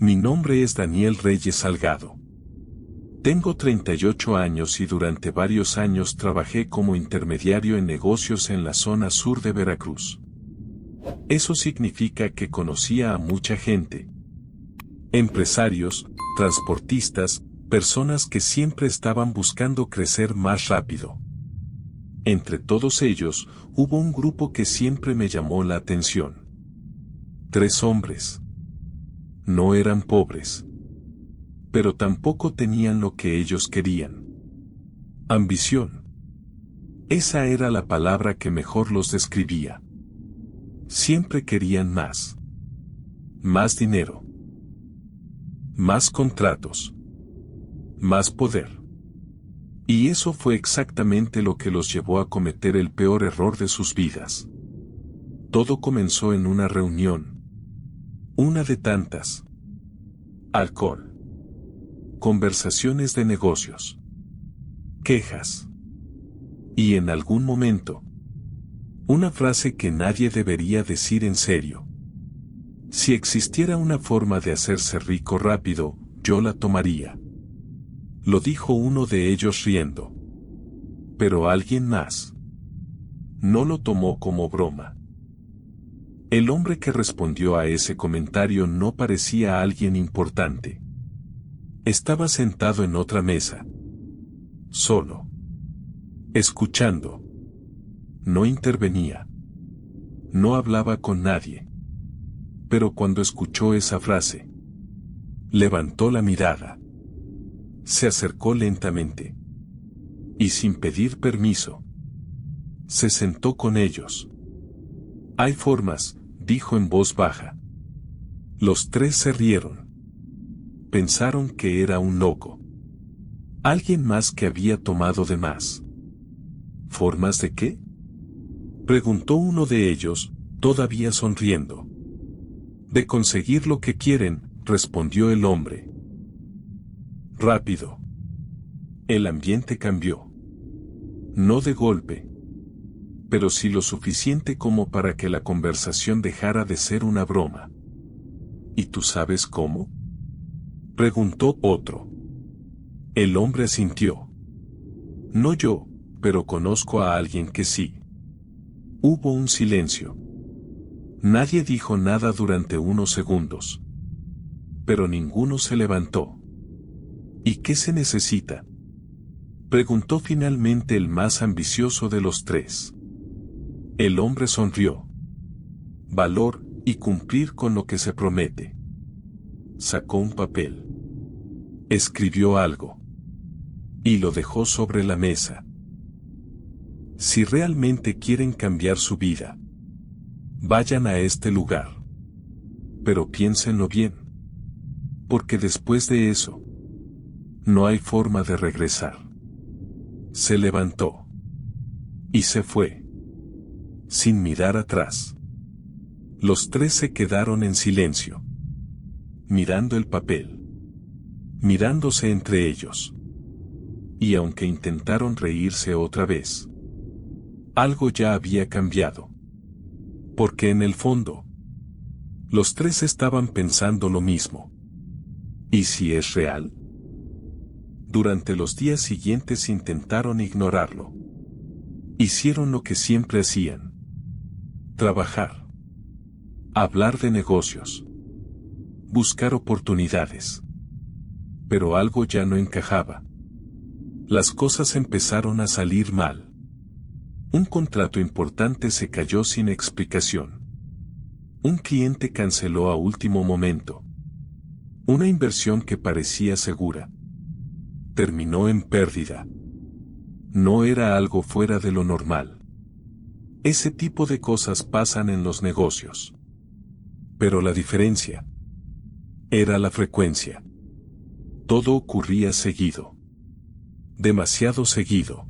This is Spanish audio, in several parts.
Mi nombre es Daniel Reyes Salgado. Tengo 38 años y durante varios años trabajé como intermediario en negocios en la zona sur de Veracruz. Eso significa que conocía a mucha gente. Empresarios, transportistas, personas que siempre estaban buscando crecer más rápido. Entre todos ellos, hubo un grupo que siempre me llamó la atención. 3 hombres. No eran pobres. Pero tampoco tenían lo que ellos querían. Ambición. Esa era la palabra que mejor los describía. Siempre querían más. Más dinero. Más contratos. Más poder. Y eso fue exactamente lo que los llevó a cometer el peor error de sus vidas. Todo comenzó en una reunión. Una de tantas. Alcohol. Conversaciones de negocios. Quejas. Y en algún momento, una frase que nadie debería decir en serio. Si existiera una forma de hacerse rico rápido, yo la tomaría. Lo dijo uno de ellos riendo. Pero alguien más no lo tomó como broma. El hombre que respondió a ese comentario no parecía alguien importante. Estaba sentado en otra mesa. Solo. Escuchando. No intervenía. No hablaba con nadie. Pero cuando escuchó esa frase, levantó la mirada. Se acercó lentamente. Y sin pedir permiso, se sentó con ellos. Hay formas, dijo en voz baja. Los 3 se rieron. Pensaron que era un loco. Alguien más que había tomado de más. ¿Formas de qué? Preguntó uno de ellos, todavía sonriendo. De conseguir lo que quieren, respondió el hombre. Rápido. El ambiente cambió. No de golpe. Pero sí lo suficiente como para que la conversación dejara de ser una broma. ¿Y tú sabes cómo? Preguntó otro. El hombre asintió. No yo, pero conozco a alguien que sí. Hubo un silencio. Nadie dijo nada durante unos segundos. Pero ninguno se levantó. ¿Y qué se necesita? Preguntó finalmente el más ambicioso de los 3. El hombre sonrió. Valor y cumplir con lo que se promete. Sacó un papel. Escribió algo. Y lo dejó sobre la mesa. Si realmente quieren cambiar su vida, vayan a este lugar. Pero piénsenlo bien. Porque después de eso, no hay forma de regresar. Se levantó. Y se fue. Sin mirar atrás. Los 3 se quedaron en silencio. Mirando el papel. Mirándose entre ellos. Y aunque intentaron reírse otra vez, algo ya había cambiado. Porque en el fondo, los 3 estaban pensando lo mismo. ¿Y si es real? Durante los días siguientes intentaron ignorarlo. Hicieron lo que siempre hacían. Trabajar. Hablar de negocios. Buscar oportunidades. Pero algo ya no encajaba. Las cosas empezaron a salir mal. Un contrato importante se cayó sin explicación. Un cliente canceló a último momento. Una inversión que parecía segura terminó en pérdida. No era algo fuera de lo normal. Ese tipo de cosas pasan en los negocios. Pero la diferencia era la frecuencia. Todo ocurría seguido. Demasiado seguido.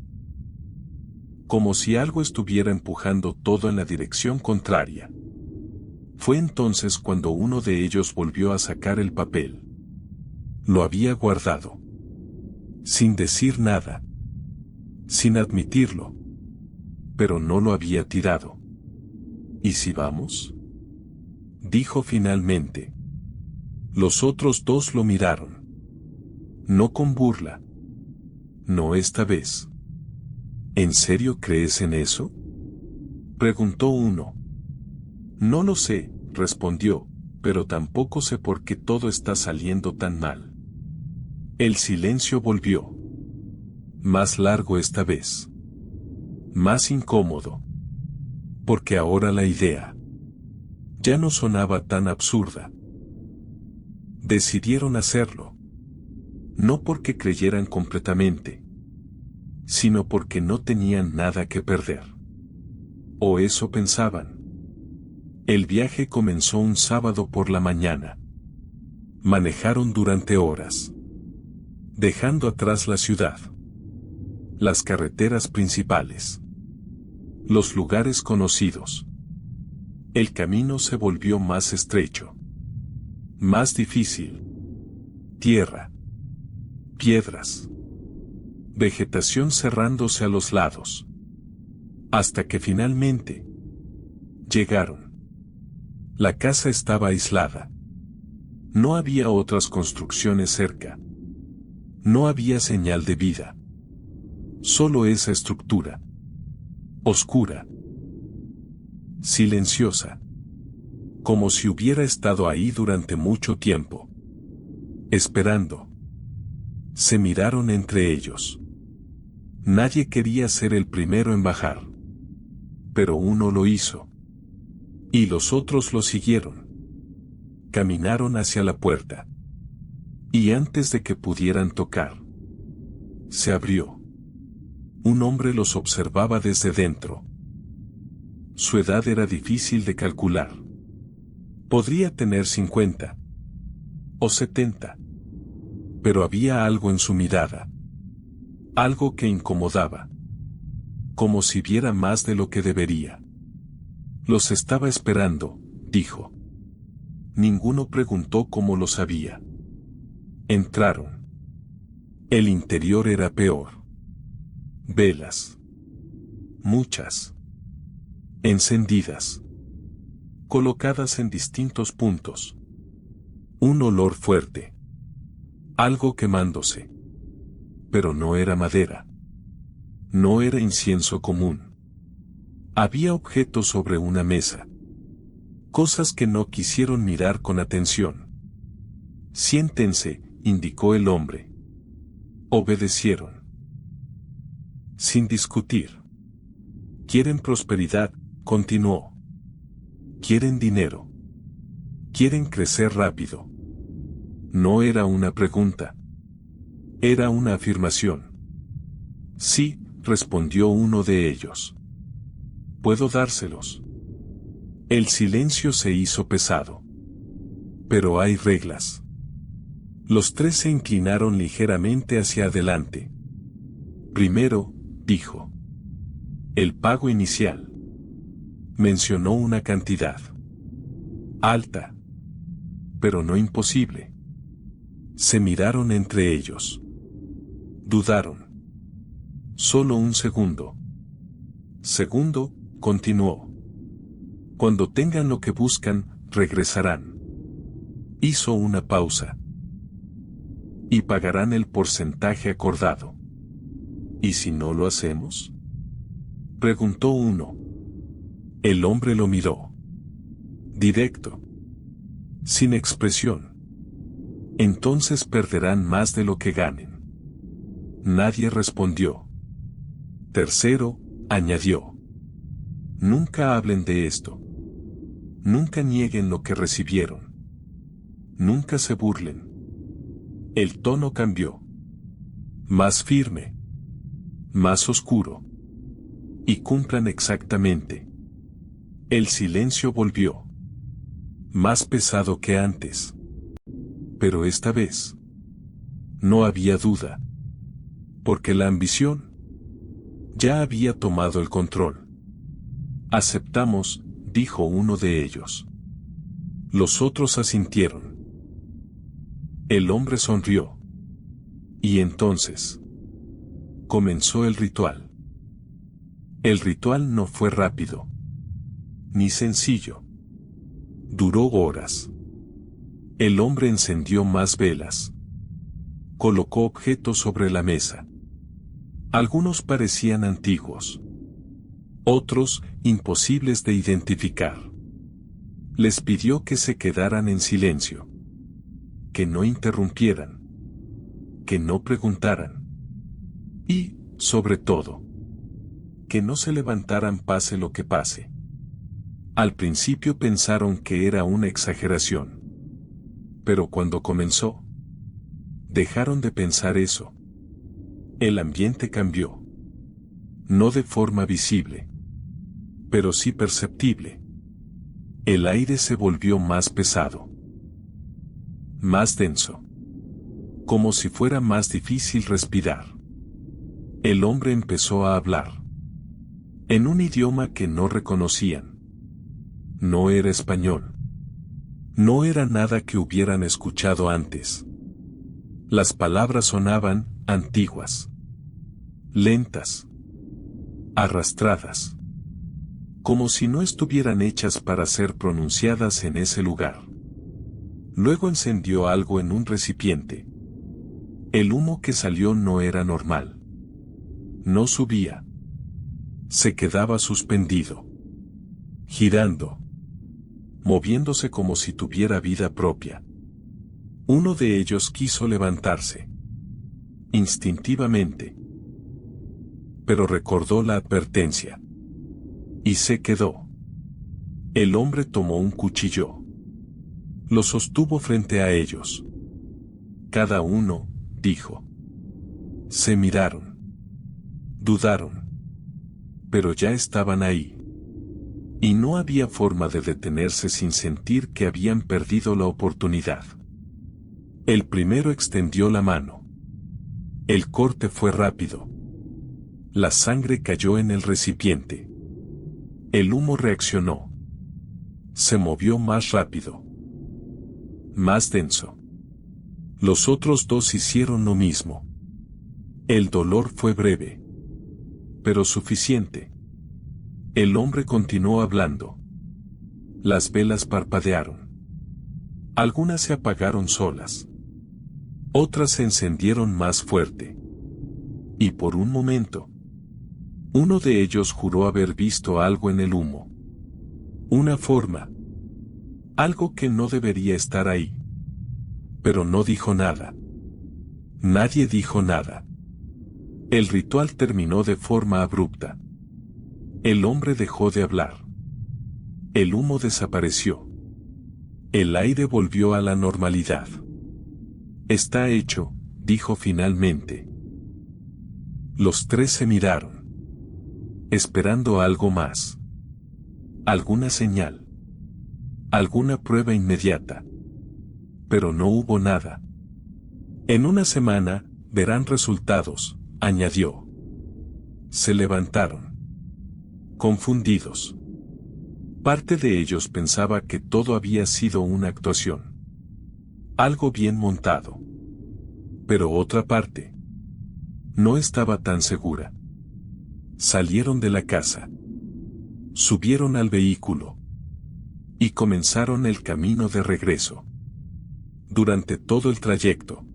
Como si algo estuviera empujando todo en la dirección contraria. Fue entonces cuando uno de ellos volvió a sacar el papel. Lo había guardado. Sin decir nada. Sin admitirlo. Pero no lo había tirado. ¿Y si vamos? Dijo finalmente. Los otros dos lo miraron. No con burla. No esta vez. ¿En serio crees en eso?, preguntó uno. No lo sé, respondió, pero tampoco sé por qué todo está saliendo tan mal. El silencio volvió. Más largo esta vez. Más incómodo. Porque ahora la idea ya no sonaba tan absurda. Decidieron hacerlo. No porque creyeran completamente, sino porque no tenían nada que perder. O eso pensaban. El viaje comenzó un sábado por la mañana. Manejaron durante horas, dejando atrás la ciudad, las carreteras principales, los lugares conocidos. El camino se volvió más estrecho, más difícil. Tierra, piedras, vegetación cerrándose a los lados. Hasta que finalmente llegaron. La casa estaba aislada. No había otras construcciones cerca. No había señal de vida. Solo esa estructura. Oscura. Silenciosa. Como si hubiera estado ahí durante mucho tiempo. Esperando. Se miraron entre ellos. Nadie quería ser el primero en bajar. Pero uno lo hizo. Y los otros lo siguieron. Caminaron hacia la puerta. Y antes de que pudieran tocar, se abrió. Un hombre los observaba desde dentro. Su edad era difícil de calcular. Podría tener 50 o 70. Pero había algo en su mirada. Algo que incomodaba. Como si viera más de lo que debería. Los estaba esperando, dijo. Ninguno preguntó cómo lo sabía. Entraron. El interior era peor. Velas. Muchas. Encendidas. Colocadas en distintos puntos. Un olor fuerte. Algo quemándose. Pero no era madera. No era incienso común. Había objetos sobre una mesa. Cosas que no quisieron mirar con atención. Siéntense, indicó el hombre. Obedecieron. Sin discutir. Quieren prosperidad, continuó. Quieren dinero. Quieren crecer rápido. No era una pregunta. Era una afirmación. Sí, respondió uno de ellos. Puedo dárselos. El silencio se hizo pesado. Pero hay reglas. Los tres se inclinaron ligeramente hacia adelante. Primero, dijo. El pago inicial. Mencionó una cantidad. Alta. Pero no imposible. Se miraron entre ellos. Dudaron. Solo un segundo. Segundo, continuó. Cuando tengan lo que buscan, regresarán. Hizo una pausa. Y pagarán el porcentaje acordado. ¿Y si no lo hacemos?, preguntó uno. El hombre lo miró. Directo. Sin expresión. Entonces perderán más de lo que ganen. Nadie respondió. Tercero, añadió. Nunca hablen de esto. Nunca nieguen lo que recibieron. Nunca se burlen. El tono cambió. Más firme. Más oscuro. Y cumplan exactamente. El silencio volvió. Más pesado que antes. Pero esta vez no había duda. Porque la ambición ya había tomado el control. Aceptamos, dijo uno de ellos. Los otros asintieron. El hombre sonrió. Y entonces comenzó el ritual. El ritual no fue rápido. Ni sencillo. Duró horas. El hombre encendió más velas. Colocó objetos sobre la mesa. Algunos parecían antiguos. Otros, imposibles de identificar. Les pidió que se quedaran en silencio. Que no interrumpieran. Que no preguntaran. Y, sobre todo, que no se levantaran pase lo que pase. Al principio pensaron que era una exageración. Pero cuando comenzó, dejaron de pensar eso. El ambiente cambió. No de forma visible, pero sí perceptible. El aire se volvió más pesado. Más denso. Como si fuera más difícil respirar. El hombre empezó a hablar. En un idioma que no reconocían. No era español. No era nada que hubieran escuchado antes. Las palabras sonaban antiguas. Lentas. Arrastradas. Como si no estuvieran hechas para ser pronunciadas en ese lugar. Luego encendió algo en un recipiente. El humo que salió no era normal. No subía. Se quedaba suspendido. Girando. Moviéndose como si tuviera vida propia. Uno de ellos quiso levantarse. Instintivamente. Pero recordó la advertencia. Y se quedó. El hombre tomó un cuchillo. Lo sostuvo frente a ellos. Cada uno, dijo. Se miraron. Dudaron. Pero ya estaban ahí. Y no había forma de detenerse sin sentir que habían perdido la oportunidad. El primero extendió la mano. El corte fue rápido. La sangre cayó en el recipiente. El humo reaccionó. Se movió más rápido. Más denso. Los otros dos hicieron lo mismo. El dolor fue breve. Pero suficiente. El hombre continuó hablando. Las velas parpadearon. Algunas se apagaron solas. Otras se encendieron más fuerte. Y por un momento, uno de ellos juró haber visto algo en el humo. Una forma. Algo que no debería estar ahí. Pero no dijo nada. Nadie dijo nada. El ritual terminó de forma abrupta. El hombre dejó de hablar. El humo desapareció. El aire volvió a la normalidad. Está hecho, dijo finalmente. Los tres se miraron. Esperando algo más. Alguna señal. Alguna prueba inmediata. Pero no hubo nada. En una semana, verán resultados, añadió. Se levantaron. Confundidos. Parte de ellos pensaba que todo había sido una actuación. Algo bien montado. Pero otra parte no estaba tan segura. Salieron de la casa. Subieron al vehículo. Y comenzaron el camino de regreso. Durante todo el trayecto,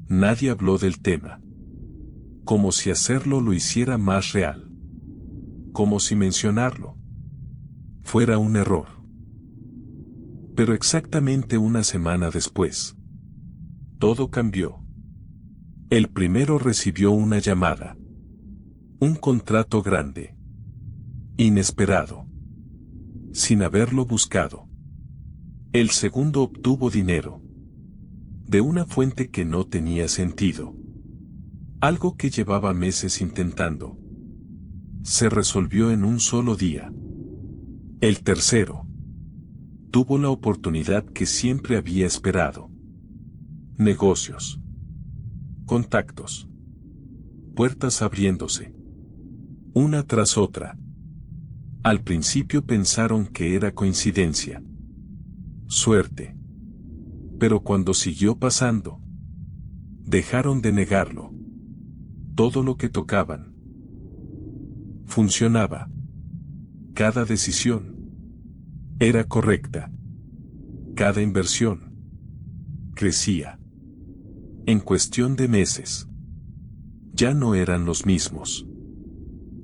nadie habló del tema. Como si hacerlo lo hiciera más real. Como si mencionarlo fuera un error. Pero exactamente una semana después, todo cambió. El primero recibió una llamada. Un contrato grande. Inesperado. Sin haberlo buscado. El segundo obtuvo dinero. De una fuente que no tenía sentido. Algo que llevaba meses intentando. Se resolvió en un solo día. El tercero tuvo la oportunidad que siempre había esperado. Negocios. Contactos. Puertas abriéndose. Una tras otra. Al principio pensaron que era coincidencia. Suerte. Pero cuando siguió pasando, dejaron de negarlo. Todo lo que tocaban funcionaba. Cada decisión era correcta. Cada inversión crecía. En cuestión de meses, ya no eran los mismos.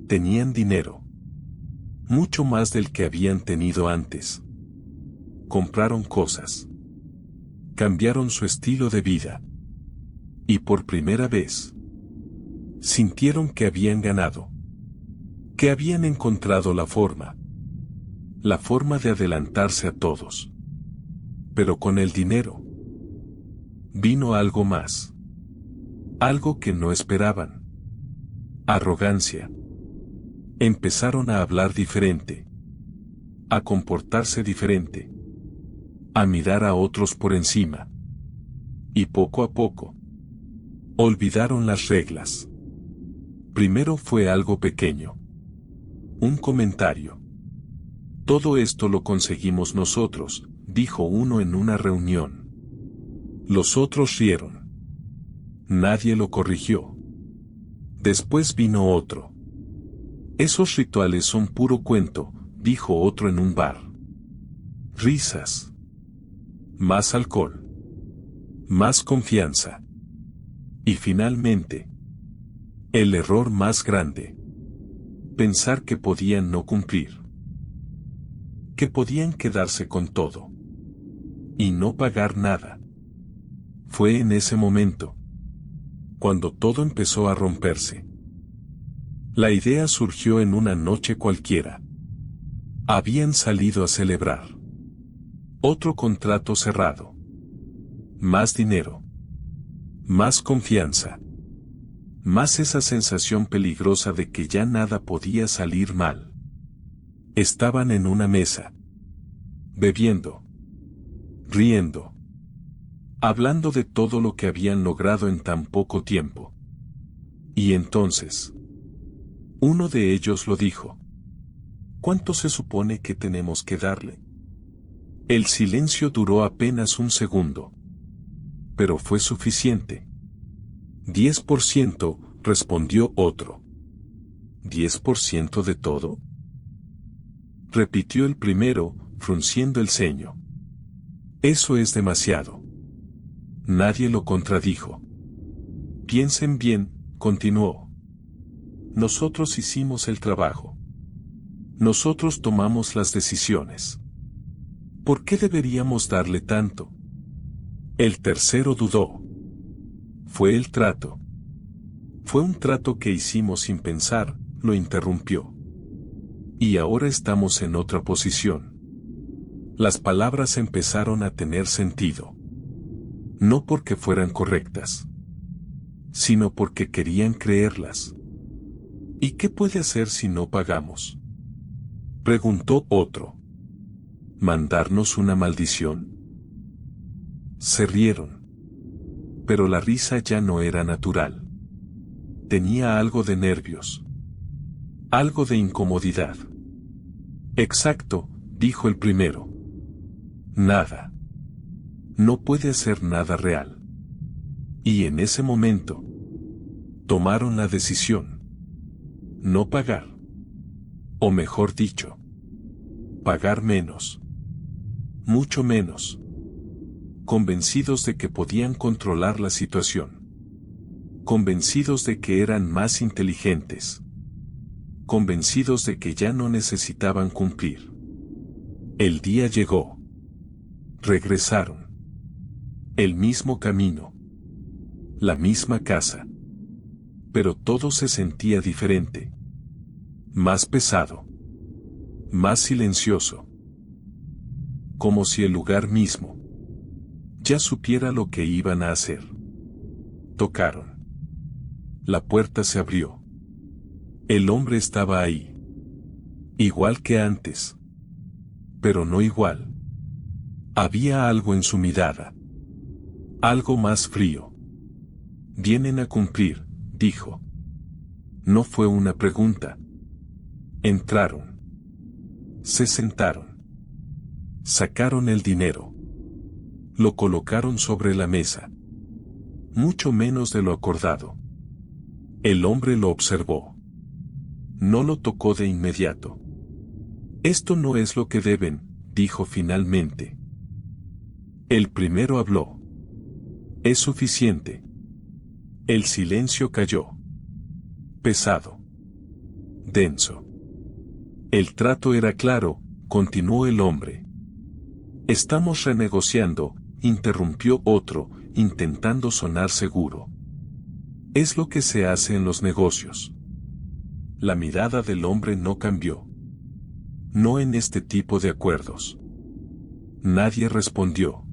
Tenían dinero, mucho más del que habían tenido antes. Compraron cosas, cambiaron su estilo de vida. Y por primera vez, sintieron que habían ganado, que habían encontrado la forma de adelantarse a todos. Pero con el dinero, vino algo más, algo que no esperaban. Arrogancia. Empezaron a hablar diferente, a comportarse diferente, a mirar a otros por encima. Y poco a poco, olvidaron las reglas. Primero fue algo pequeño. Un comentario. Todo esto lo conseguimos nosotros, dijo uno en una reunión. Los otros rieron. Nadie lo corrigió. Después vino otro. Esos rituales son puro cuento, dijo otro en un bar. Risas. Más alcohol. Más confianza. Y finalmente, el error más grande. Pensar que podían no cumplir. Que podían quedarse con todo. Y no pagar nada. Fue en ese momento, cuando todo empezó a romperse. La idea surgió en una noche cualquiera. Habían salido a celebrar. Otro contrato cerrado. Más dinero. Más confianza. Más esa sensación peligrosa de que ya nada podía salir mal. Estaban en una mesa. Bebiendo. Riendo. Hablando de todo lo que habían logrado en tan poco tiempo. Y entonces, uno de ellos lo dijo. ¿Cuánto se supone que tenemos que darle? El silencio duró apenas un segundo. Pero fue suficiente. 10%, respondió otro. ¿10% de todo? Repitió el primero, frunciendo el ceño. Eso es demasiado. Nadie lo contradijo. Piensen bien, continuó. Nosotros hicimos el trabajo. Nosotros tomamos las decisiones. ¿Por qué deberíamos darle tanto? El tercero dudó. Fue el trato. Fue un trato que hicimos sin pensar, lo interrumpió. Y ahora estamos en otra posición. Las palabras empezaron a tener sentido. No porque fueran correctas, sino porque querían creerlas. ¿Y qué puede hacer si no pagamos?, preguntó otro. ¿Mandarnos una maldición? Se rieron. Pero la risa ya no era natural. Tenía algo de nervios. Algo de incomodidad. Exacto, dijo el primero. Nada. No puede ser nada real. Y en ese momento, tomaron la decisión. No pagar. O mejor dicho, pagar menos. Mucho menos. Convencidos de que podían controlar la situación. Convencidos de que eran más inteligentes. Convencidos de que ya no necesitaban cumplir. El día llegó. Regresaron. El mismo camino. La misma casa. Pero todo se sentía diferente. Más pesado. Más silencioso. Como si el lugar mismo ya supiera lo que iban a hacer. Tocaron. La puerta se abrió. El hombre estaba ahí. Igual que antes. Pero no igual. Había algo en su mirada. Algo más frío. Vienen a cumplir, dijo. No fue una pregunta. Entraron. Se sentaron. Sacaron el dinero. Lo colocaron sobre la mesa. Mucho menos de lo acordado. El hombre lo observó. No lo tocó de inmediato. Esto no es lo que deben, dijo finalmente. El primero habló. Es suficiente. El silencio cayó. Pesado. Denso. El trato era claro, continuó el hombre. Estamos renegociando, interrumpió otro, intentando sonar seguro. Es lo que se hace en los negocios. La mirada del hombre no cambió. No en este tipo de acuerdos. Nadie respondió.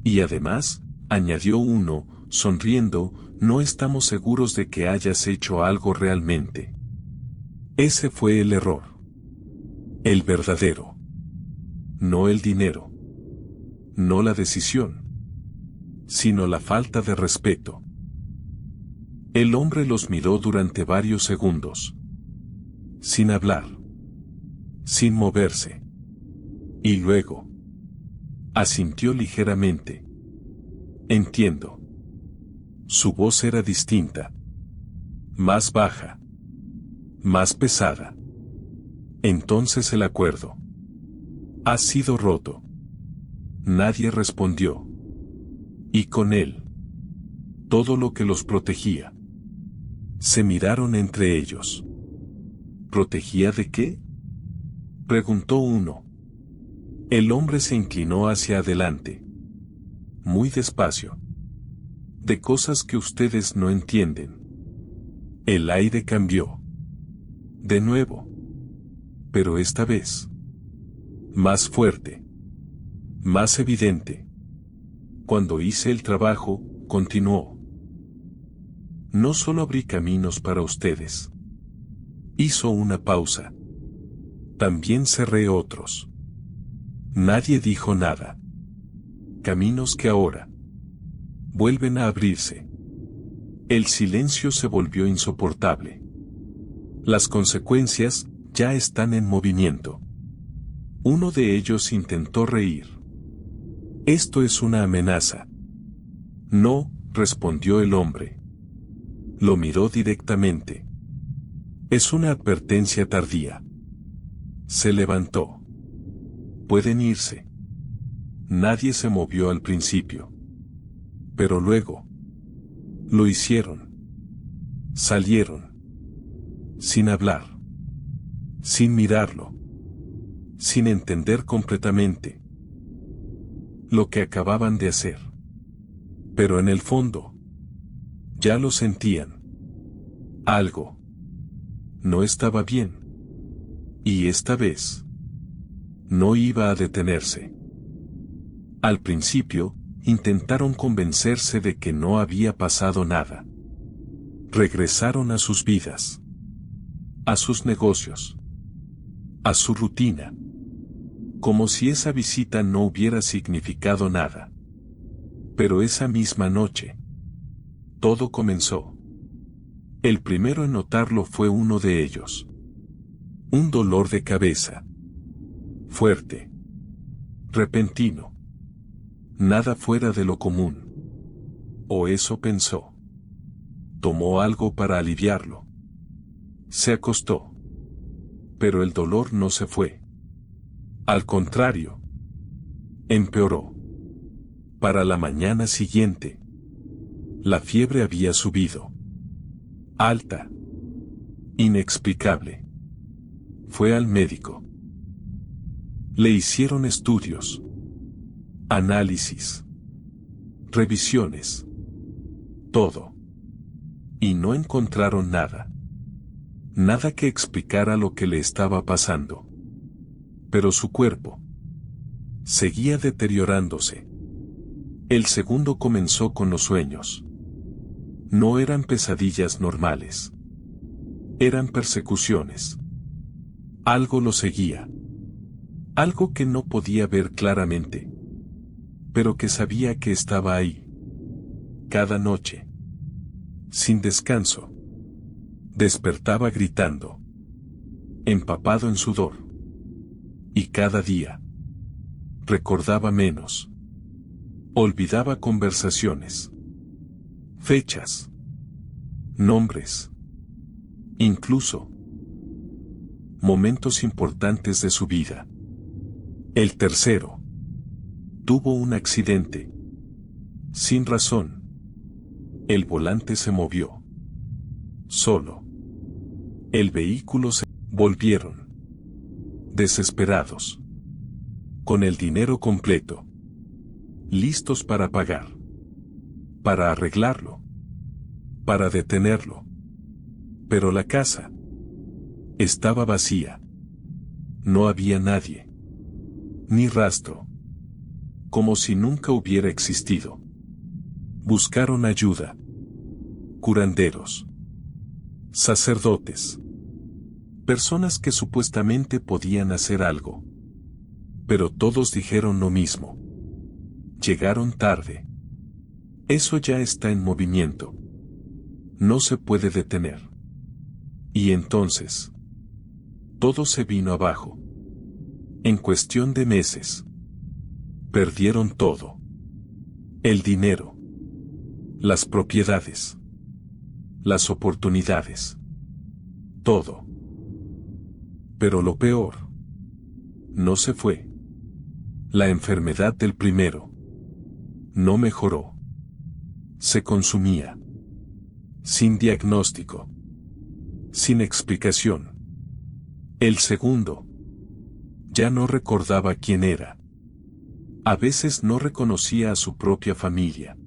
Y además, añadió uno, sonriendo, no estamos seguros de que hayas hecho algo realmente. Ese fue el error. El verdadero. No el dinero. No la decisión. Sino la falta de respeto. El hombre los miró durante varios segundos. Sin hablar. Sin moverse. Y luego. Asintió ligeramente. Entiendo. Su voz era distinta. Más baja. Más pesada. Entonces el acuerdo ha sido roto. Nadie respondió. Y con él, todo lo que los protegía. Se miraron entre ellos. ¿Protegía de qué?, preguntó uno. El hombre se inclinó hacia adelante. Muy despacio. De cosas que ustedes no entienden. El aire cambió. De nuevo. Pero esta vez. Más fuerte. Más evidente. Cuando hice el trabajo, continuó. No solo abrí caminos para ustedes. Hizo una pausa. También cerré otros. Nadie dijo nada. Caminos que ahora vuelven a abrirse. El silencio se volvió insoportable. Las consecuencias ya están en movimiento. Uno de ellos intentó reír. Esto es una amenaza. No, respondió el hombre. Lo miró directamente. Es una advertencia tardía. Se levantó. Pueden irse. Nadie se movió al principio. Pero luego. Lo hicieron. Salieron. Sin hablar. Sin mirarlo. Sin entender completamente lo que acababan de hacer. Pero en el fondo, ya lo sentían. Algo no estaba bien. Y esta vez, no iba a detenerse. Al principio, intentaron convencerse de que no había pasado nada. Regresaron a sus vidas. A sus negocios. A su rutina. Como si esa visita no hubiera significado nada. Pero esa misma noche, todo comenzó. El primero en notarlo fue uno de ellos. Un dolor de cabeza. Fuerte. Repentino. Nada fuera de lo común. O eso pensó. Tomó algo para aliviarlo. Se acostó. Pero el dolor no se fue. Al contrario. Empeoró. Para la mañana siguiente, la fiebre había subido. Alta. Inexplicable. Fue al médico. Le hicieron estudios. Análisis. Revisiones. Todo. Y no encontraron nada. Nada que explicara lo que le estaba pasando. Pero su cuerpo seguía deteriorándose. El segundo comenzó con los sueños. No eran pesadillas normales. Eran persecuciones. Algo lo seguía. Algo que no podía ver claramente. Pero que sabía que estaba ahí. Cada noche. Sin descanso. Despertaba gritando. Empapado en sudor. Y cada día. Recordaba menos. Olvidaba conversaciones. Fechas. Nombres. Incluso. Momentos importantes de su vida. El tercero. Tuvo un accidente. Sin razón. El volante se movió. Solo. El vehículo se... Volvieron. Desesperados. Con el dinero completo. Listos para pagar. Para arreglarlo. Para detenerlo. Pero la casa estaba vacía. No había nadie. Ni rastro. Como si nunca hubiera existido. Buscaron ayuda. Curanderos. Sacerdotes. Personas que supuestamente podían hacer algo. Pero todos dijeron lo mismo. Llegaron tarde. Eso ya está en movimiento. No se puede detener. Y entonces, todo se vino abajo. En cuestión de meses. Perdieron todo. El dinero. Las propiedades. Las oportunidades. Todo. Pero lo peor. No se fue. La enfermedad del primero. No mejoró. Se consumía. Sin diagnóstico. Sin explicación. El segundo. Ya no recordaba quién era. A veces no reconocía a su propia familia.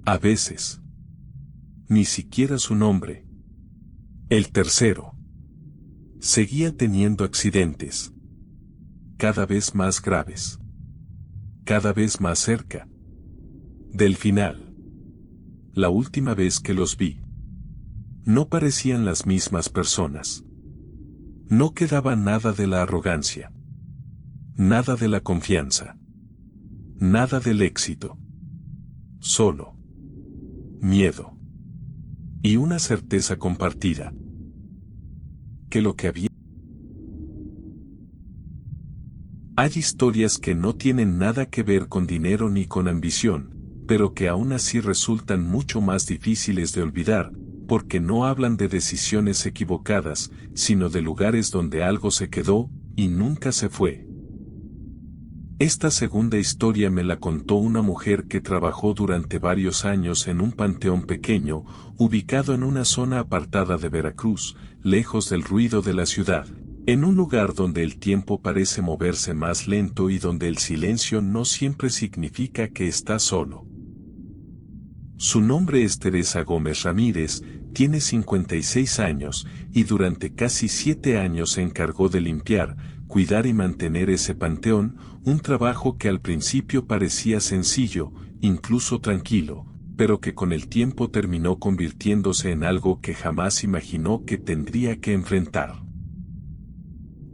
A veces. Ni siquiera su nombre. El tercero. Seguía teniendo accidentes. Cada vez más graves. Cada vez más cerca. Del final. La última vez que los vi. No parecían las mismas personas. No quedaba nada de la arrogancia. Nada de la confianza. Nada del éxito. Solo. Miedo. Y una certeza compartida. Que lo que había... Hay historias que no tienen nada que ver con dinero ni con ambición, pero que aún así resultan mucho más difíciles de olvidar, porque no hablan de decisiones equivocadas, sino de lugares donde algo se quedó, y nunca se fue. Esta segunda historia me la contó una mujer que trabajó durante varios años en un panteón pequeño, ubicado en una zona apartada de Veracruz, lejos del ruido de la ciudad, en un lugar donde el tiempo parece moverse más lento y donde el silencio no siempre significa que está solo. Su nombre es Teresa Gómez Ramírez, tiene 56 años, y durante casi 7 años se encargó de limpiar, cuidar y mantener ese panteón, un trabajo que al principio parecía sencillo, incluso tranquilo, pero que con el tiempo terminó convirtiéndose en algo que jamás imaginó que tendría que enfrentar.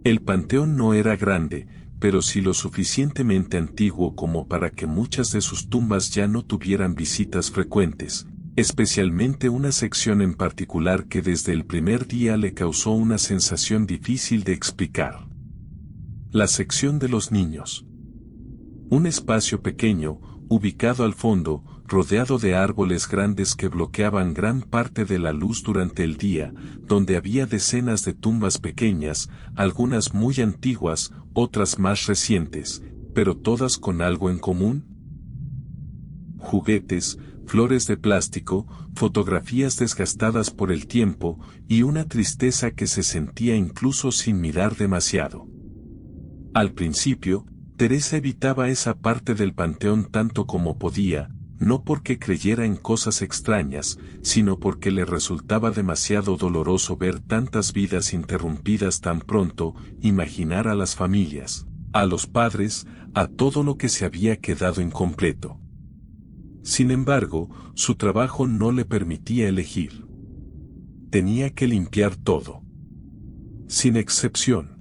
El panteón no era grande, pero sí lo suficientemente antiguo como para que muchas de sus tumbas ya no tuvieran visitas frecuentes, especialmente una sección en particular que desde el primer día le causó una sensación difícil de explicar. La sección de los niños. Un espacio pequeño, ubicado al fondo, rodeado de árboles grandes que bloqueaban gran parte de la luz durante el día, donde había decenas de tumbas pequeñas, algunas muy antiguas, otras más recientes, pero todas con algo en común. Juguetes, flores de plástico, fotografías desgastadas por el tiempo, y una tristeza que se sentía incluso sin mirar demasiado. Al principio, Teresa evitaba esa parte del panteón tanto como podía, no porque creyera en cosas extrañas, sino porque le resultaba demasiado doloroso ver tantas vidas interrumpidas tan pronto, imaginar a las familias, a los padres, a todo lo que se había quedado incompleto. Sin embargo, su trabajo no le permitía elegir. Tenía que limpiar todo. Sin excepción.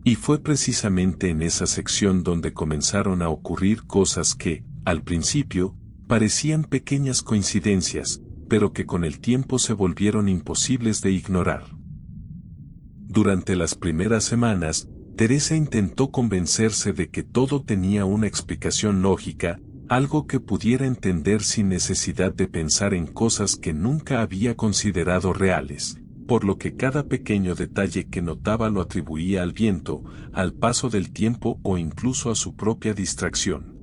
Y fue precisamente en esa sección donde comenzaron a ocurrir cosas que, al principio, parecían pequeñas coincidencias, pero que con el tiempo se volvieron imposibles de ignorar. Durante las primeras semanas, Teresa intentó convencerse de que todo tenía una explicación lógica, algo que pudiera entender sin necesidad de pensar en cosas que nunca había considerado reales, por lo que cada pequeño detalle que notaba lo atribuía al viento, al paso del tiempo o incluso a su propia distracción.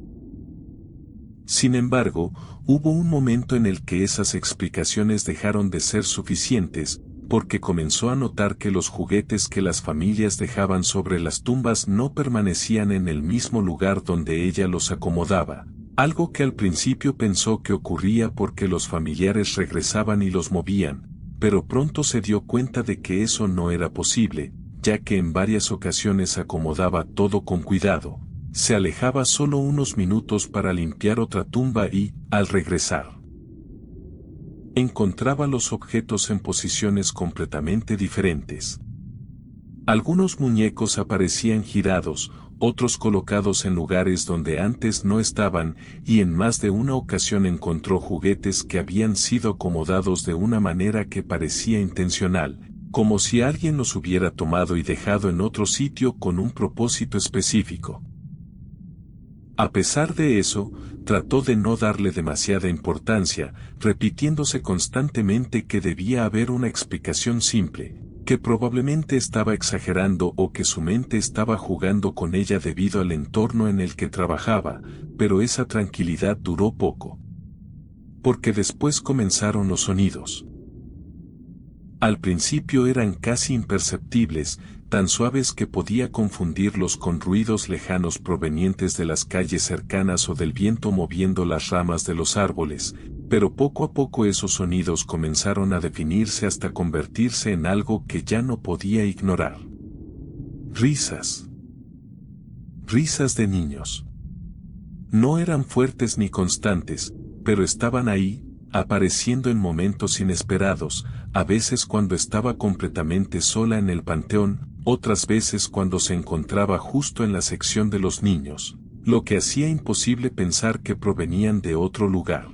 Sin embargo, hubo un momento en el que esas explicaciones dejaron de ser suficientes, porque comenzó a notar que los juguetes que las familias dejaban sobre las tumbas no permanecían en el mismo lugar donde ella los acomodaba, algo que al principio pensó que ocurría porque los familiares regresaban y los movían, pero pronto se dio cuenta de que eso no era posible, ya que en varias ocasiones acomodaba todo con cuidado. Se alejaba solo unos minutos para limpiar otra tumba y, al regresar, encontraba los objetos en posiciones completamente diferentes. Algunos muñecos aparecían girados, otros colocados en lugares donde antes no estaban, y en más de una ocasión encontró juguetes que habían sido acomodados de una manera que parecía intencional, como si alguien los hubiera tomado y dejado en otro sitio con un propósito específico. A pesar de eso, trató de no darle demasiada importancia, repitiéndose constantemente que debía haber una explicación simple, que probablemente estaba exagerando o que su mente estaba jugando con ella debido al entorno en el que trabajaba, pero esa tranquilidad duró poco. Porque después comenzaron los sonidos. Al principio eran casi imperceptibles, tan suaves que podía confundirlos con ruidos lejanos provenientes de las calles cercanas o del viento moviendo las ramas de los árboles, pero poco a poco esos sonidos comenzaron a definirse hasta convertirse en algo que ya no podía ignorar. Risas. Risas de niños. No eran fuertes ni constantes, pero estaban ahí, apareciendo en momentos inesperados, a veces cuando estaba completamente sola en el panteón, otras veces cuando se encontraba justo en la sección de los niños, lo que hacía imposible pensar que provenían de otro lugar.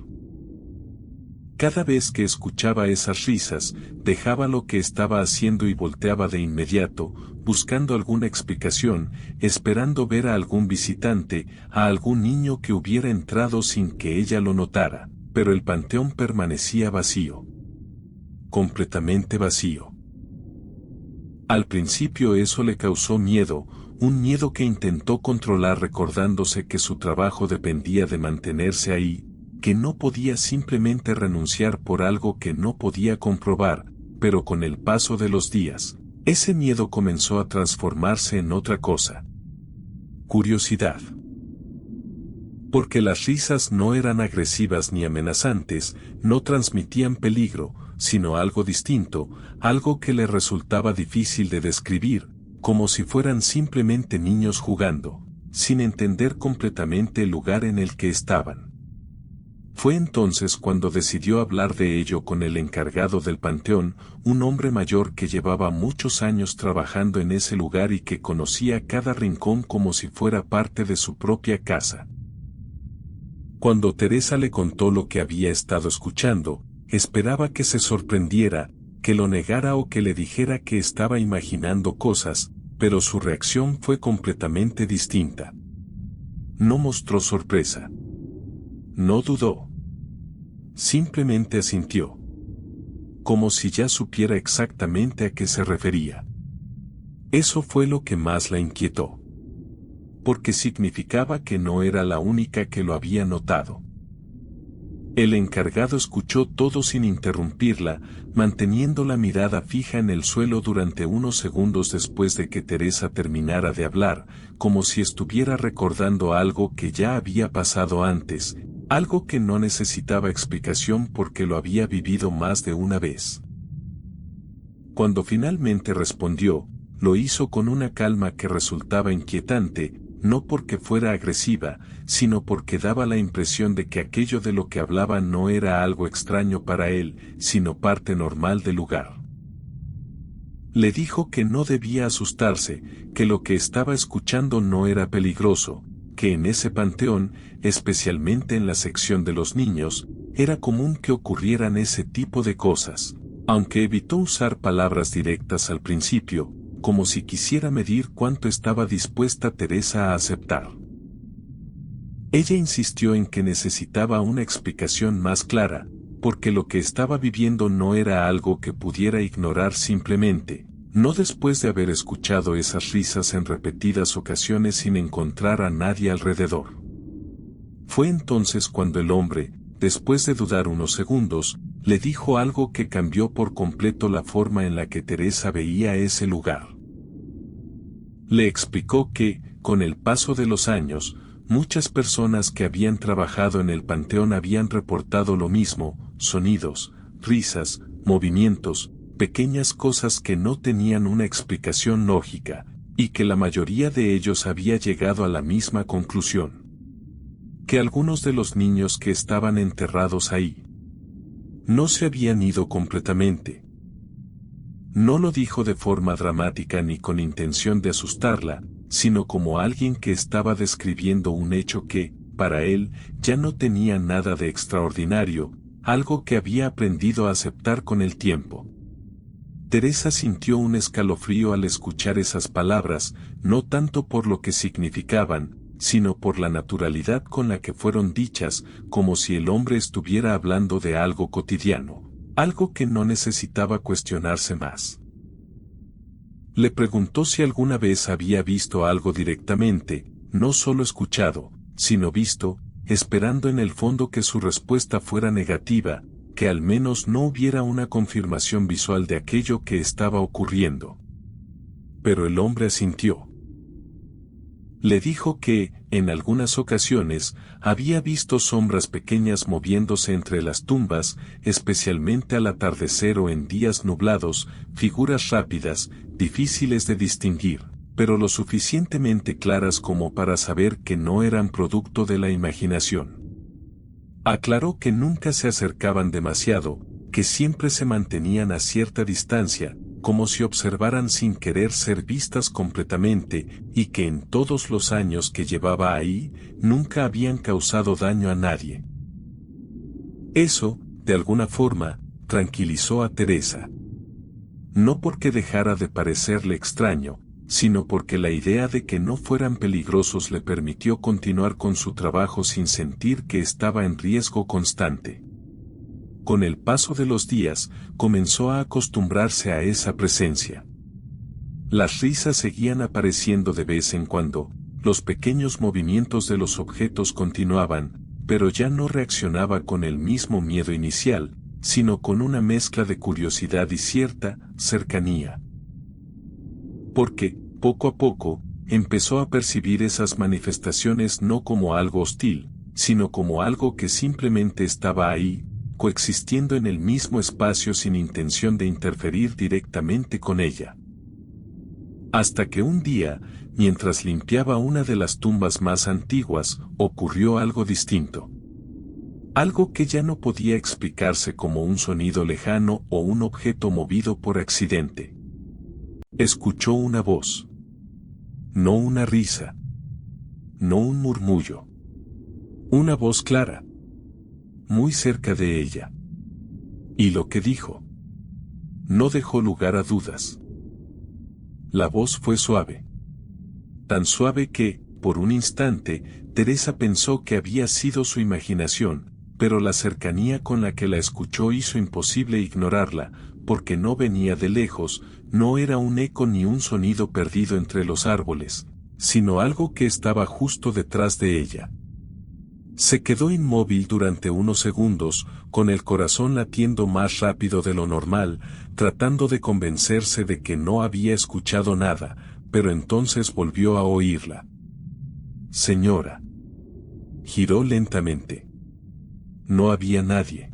Cada vez que escuchaba esas risas, dejaba lo que estaba haciendo y volteaba de inmediato, buscando alguna explicación, esperando ver a algún visitante, a algún niño que hubiera entrado sin que ella lo notara, pero el panteón permanecía vacío. Completamente vacío. Al principio eso le causó miedo, un miedo que intentó controlar recordándose que su trabajo dependía de mantenerse ahí, que no podía simplemente renunciar por algo que no podía comprobar, pero con el paso de los días, ese miedo comenzó a transformarse en otra cosa. Curiosidad. Porque las risas no eran agresivas ni amenazantes, no transmitían peligro, sino algo distinto, algo que le resultaba difícil de describir, como si fueran simplemente niños jugando, sin entender completamente el lugar en el que estaban. Fue entonces cuando decidió hablar de ello con el encargado del panteón, un hombre mayor que llevaba muchos años trabajando en ese lugar y que conocía cada rincón como si fuera parte de su propia casa. Cuando Teresa le contó lo que había estado escuchando, esperaba que se sorprendiera, que lo negara o que le dijera que estaba imaginando cosas, pero su reacción fue completamente distinta. No mostró sorpresa. No dudó. Simplemente asintió. Como si ya supiera exactamente a qué se refería. Eso fue lo que más la inquietó. Porque significaba que no era la única que lo había notado. El encargado escuchó todo sin interrumpirla, manteniendo la mirada fija en el suelo durante unos segundos después de que Teresa terminara de hablar, como si estuviera recordando algo que ya había pasado antes, algo que no necesitaba explicación porque lo había vivido más de una vez. Cuando finalmente respondió, lo hizo con una calma que resultaba inquietante, no porque fuera agresiva, sino porque daba la impresión de que aquello de lo que hablaba no era algo extraño para él, sino parte normal del lugar. Le dijo que no debía asustarse, que lo que estaba escuchando no era peligroso, que en ese panteón, especialmente en la sección de los niños, era común que ocurrieran ese tipo de cosas, aunque evitó usar palabras directas al principio, como si quisiera medir cuánto estaba dispuesta Teresa a aceptar. Ella insistió en que necesitaba una explicación más clara, porque lo que estaba viviendo no era algo que pudiera ignorar simplemente, no después de haber escuchado esas risas en repetidas ocasiones sin encontrar a nadie alrededor. Fue entonces cuando el hombre, después de dudar unos segundos, le dijo algo que cambió por completo la forma en la que Teresa veía ese lugar. Le explicó que, con el paso de los años, muchas personas que habían trabajado en el panteón habían reportado lo mismo: sonidos, risas, movimientos, pequeñas cosas que no tenían una explicación lógica, y que la mayoría de ellos había llegado a la misma conclusión: que algunos de los niños que estaban enterrados ahí no se habían ido completamente. No lo dijo de forma dramática ni con intención de asustarla, sino como alguien que estaba describiendo un hecho que, para él, ya no tenía nada de extraordinario, algo que había aprendido a aceptar con el tiempo. Teresa sintió un escalofrío al escuchar esas palabras, no tanto por lo que significaban, sino por la naturalidad con la que fueron dichas, como si el hombre estuviera hablando de algo cotidiano, algo que no necesitaba cuestionarse más. Le preguntó si alguna vez había visto algo directamente, no solo escuchado, sino visto, esperando en el fondo que su respuesta fuera negativa, que al menos no hubiera una confirmación visual de aquello que estaba ocurriendo. Pero el hombre asintió. Le dijo que, en algunas ocasiones, había visto sombras pequeñas moviéndose entre las tumbas, especialmente al atardecer o en días nublados, figuras rápidas, difíciles de distinguir, pero lo suficientemente claras como para saber que no eran producto de la imaginación. Aclaró que nunca se acercaban demasiado, que siempre se mantenían a cierta distancia, como si observaran sin querer ser vistas completamente, y que en todos los años que llevaba ahí, nunca habían causado daño a nadie. Eso, de alguna forma, tranquilizó a Teresa. No porque dejara de parecerle extraño, sino porque la idea de que no fueran peligrosos le permitió continuar con su trabajo sin sentir que estaba en riesgo constante. Con el paso de los días, comenzó a acostumbrarse a esa presencia. Las risas seguían apareciendo de vez en cuando, los pequeños movimientos de los objetos continuaban, pero ya no reaccionaba con el mismo miedo inicial, sino con una mezcla de curiosidad y cierta cercanía. Porque, poco a poco, empezó a percibir esas manifestaciones no como algo hostil, sino como algo que simplemente estaba ahí, coexistiendo en el mismo espacio sin intención de interferir directamente con ella. Hasta que un día, mientras limpiaba una de las tumbas más antiguas, ocurrió algo distinto. Algo que ya no podía explicarse como un sonido lejano o un objeto movido por accidente. Escuchó una voz. No una risa. No un murmullo. Una voz clara. Muy cerca de ella. Y lo que dijo no dejó lugar a dudas. La voz fue suave. Tan suave que, por un instante, Teresa pensó que había sido su imaginación, pero la cercanía con la que la escuchó hizo imposible ignorarla, porque no venía de lejos, no era un eco ni un sonido perdido entre los árboles, sino algo que estaba justo detrás de ella. Se quedó inmóvil durante unos segundos, con el corazón latiendo más rápido de lo normal, tratando de convencerse de que no había escuchado nada, pero entonces volvió a oírla. Señora. Giró lentamente. No había nadie.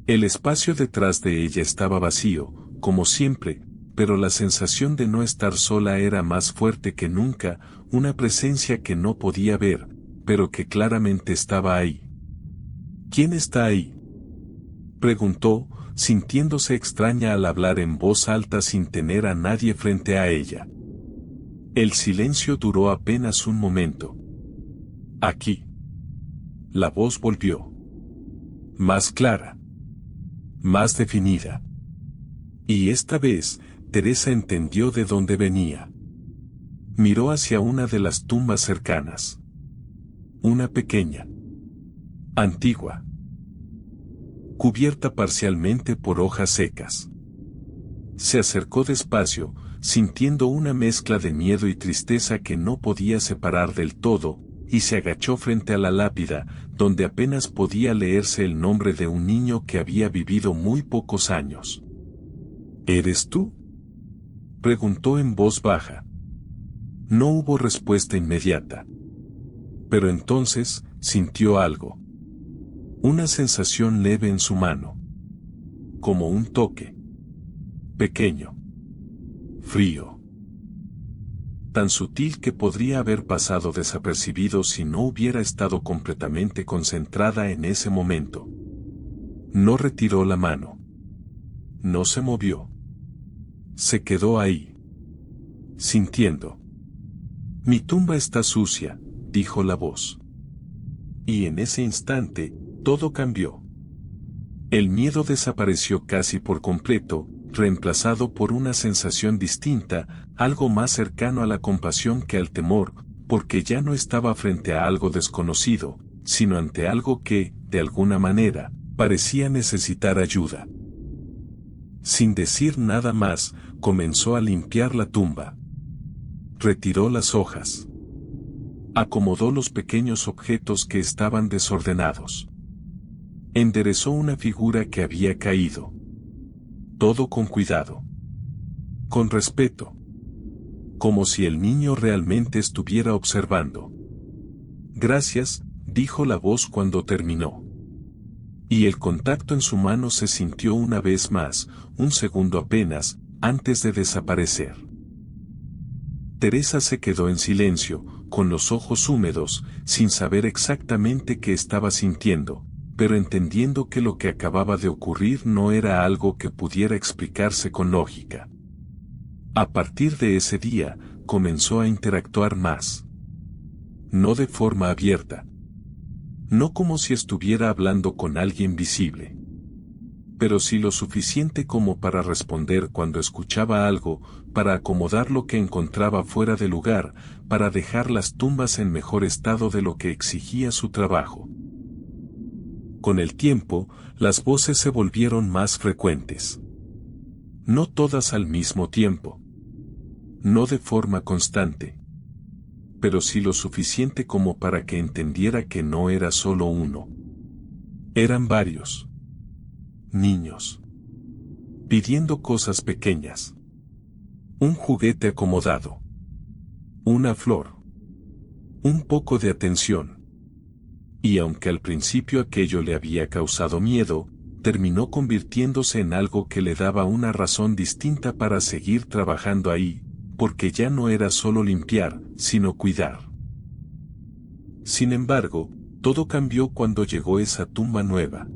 El espacio detrás de ella estaba vacío, como siempre, pero la sensación de no estar sola era más fuerte que nunca, una presencia que no podía ver, pero que claramente estaba ahí. ¿Quién está ahí?, preguntó, sintiéndose extraña al hablar en voz alta sin tener a nadie frente a ella. El silencio duró apenas un momento. Aquí. La voz volvió. Más clara. Más definida. Y esta vez, Teresa entendió de dónde venía. Miró hacia una de las tumbas cercanas. Una pequeña. Antigua. Cubierta parcialmente por hojas secas. Se acercó despacio, sintiendo una mezcla de miedo y tristeza que no podía separar del todo, y se agachó frente a la lápida, donde apenas podía leerse el nombre de un niño que había vivido muy pocos años. ¿Eres tú?, preguntó en voz baja. No hubo respuesta inmediata. Pero entonces, sintió algo. Una sensación leve en su mano. Como un toque. Pequeño. Frío. Tan sutil que podría haber pasado desapercibido si no hubiera estado completamente concentrada en ese momento. No retiró la mano. No se movió. Se quedó ahí. Sintiendo. Mi tumba está sucia, dijo la voz. Y en ese instante, todo cambió. El miedo desapareció casi por completo, reemplazado por una sensación distinta, algo más cercano a la compasión que al temor, porque ya no estaba frente a algo desconocido, sino ante algo que, de alguna manera, parecía necesitar ayuda. Sin decir nada más, comenzó a limpiar la tumba. Retiró las hojas. Acomodó los pequeños objetos que estaban desordenados. Enderezó una figura que había caído. Todo con cuidado. Con respeto. Como si el niño realmente estuviera observando. Gracias, dijo la voz cuando terminó. Y el contacto en su mano se sintió una vez más, un segundo apenas, antes de desaparecer. Teresa se quedó en silencio, con los ojos húmedos, sin saber exactamente qué estaba sintiendo, pero entendiendo que lo que acababa de ocurrir no era algo que pudiera explicarse con lógica. A partir de ese día, comenzó a interactuar más. No de forma abierta. No como si estuviera hablando con alguien visible. Pero sí lo suficiente como para responder cuando escuchaba algo, para acomodar lo que encontraba fuera de lugar, para dejar las tumbas en mejor estado de lo que exigía su trabajo. Con el tiempo, las voces se volvieron más frecuentes. No todas al mismo tiempo. No de forma constante. Pero sí lo suficiente como para que entendiera que no era solo uno. Eran varios. Niños. Pidiendo cosas pequeñas. Un juguete acomodado. Una flor. Un poco de atención. Y aunque al principio aquello le había causado miedo, terminó convirtiéndose en algo que le daba una razón distinta para seguir trabajando ahí, porque ya no era solo limpiar, sino cuidar. Sin embargo, todo cambió cuando llegó esa tumba nueva.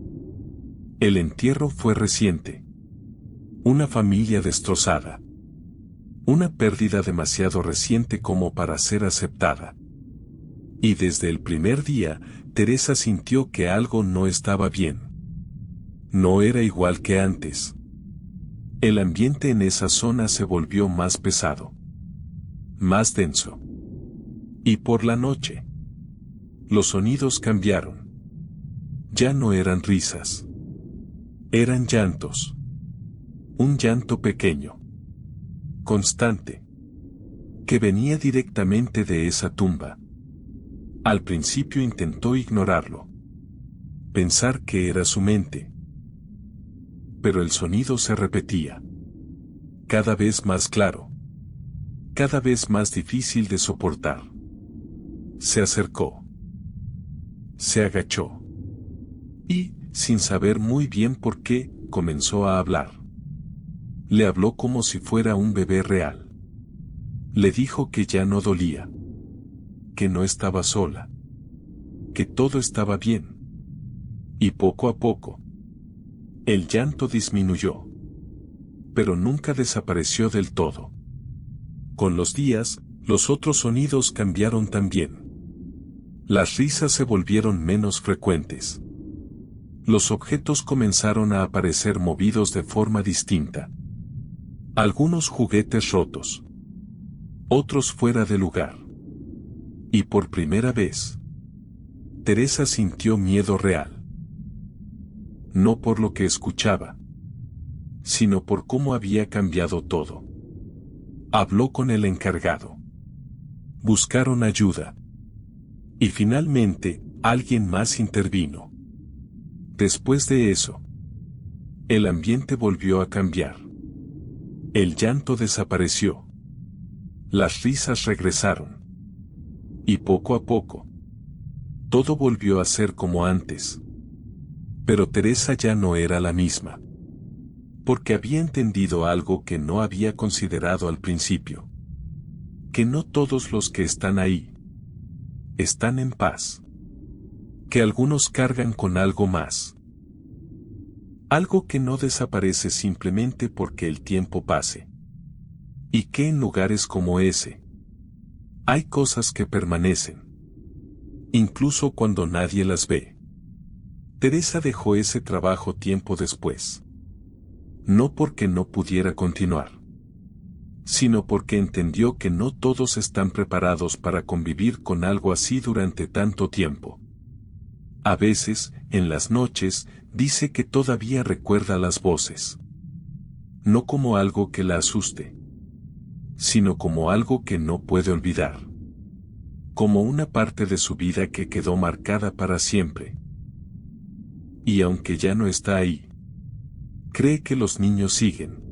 El entierro fue reciente. Una familia destrozada. Una pérdida demasiado reciente como para ser aceptada. Y desde el primer día, Teresa sintió que algo no estaba bien. No era igual que antes. El ambiente en esa zona se volvió más pesado. Más denso. Y por la noche, los sonidos cambiaron. Ya no eran risas. Eran llantos. Un llanto pequeño. Constante. Que venía directamente de esa tumba. Al principio intentó ignorarlo. Pensar que era su mente. Pero el sonido se repetía. Cada vez más claro. Cada vez más difícil de soportar. Se acercó. Se agachó. Y, sin saber muy bien por qué, comenzó a hablar. Le habló como si fuera un bebé real. Le dijo que ya no dolía. Que no estaba sola. Que todo estaba bien. Y poco a poco, el llanto disminuyó. Pero nunca desapareció del todo. Con los días, los otros sonidos cambiaron también. Las risas se volvieron menos frecuentes. Los objetos comenzaron a aparecer movidos de forma distinta. Algunos juguetes rotos. Otros fuera de lugar. Y por primera vez, Teresa sintió miedo real. No por lo que escuchaba, sino por cómo había cambiado todo. Habló con el encargado. Buscaron ayuda. Y finalmente, alguien más intervino. Después de eso, el ambiente volvió a cambiar. El llanto desapareció. Las risas regresaron. Y poco a poco, todo volvió a ser como antes. Pero Teresa ya no era la misma. Porque había entendido algo que no había considerado al principio. Que no todos los que están ahí están en paz. Que algunos cargan con algo más. Algo que no desaparece simplemente porque el tiempo pase. Y que en lugares como ese, hay cosas que permanecen. Incluso cuando nadie las ve. Teresa dejó ese trabajo tiempo después. No porque no pudiera continuar, sino porque entendió que no todos están preparados para convivir con algo así durante tanto tiempo. A veces, en las noches, dice que todavía recuerda las voces. No como algo que la asuste, sino como algo que no puede olvidar. Como una parte de su vida que quedó marcada para siempre. Y aunque ya no está ahí, cree que los niños siguen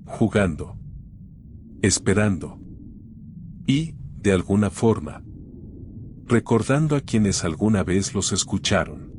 jugando, esperando y, de alguna forma, recordando a quienes alguna vez los escucharon.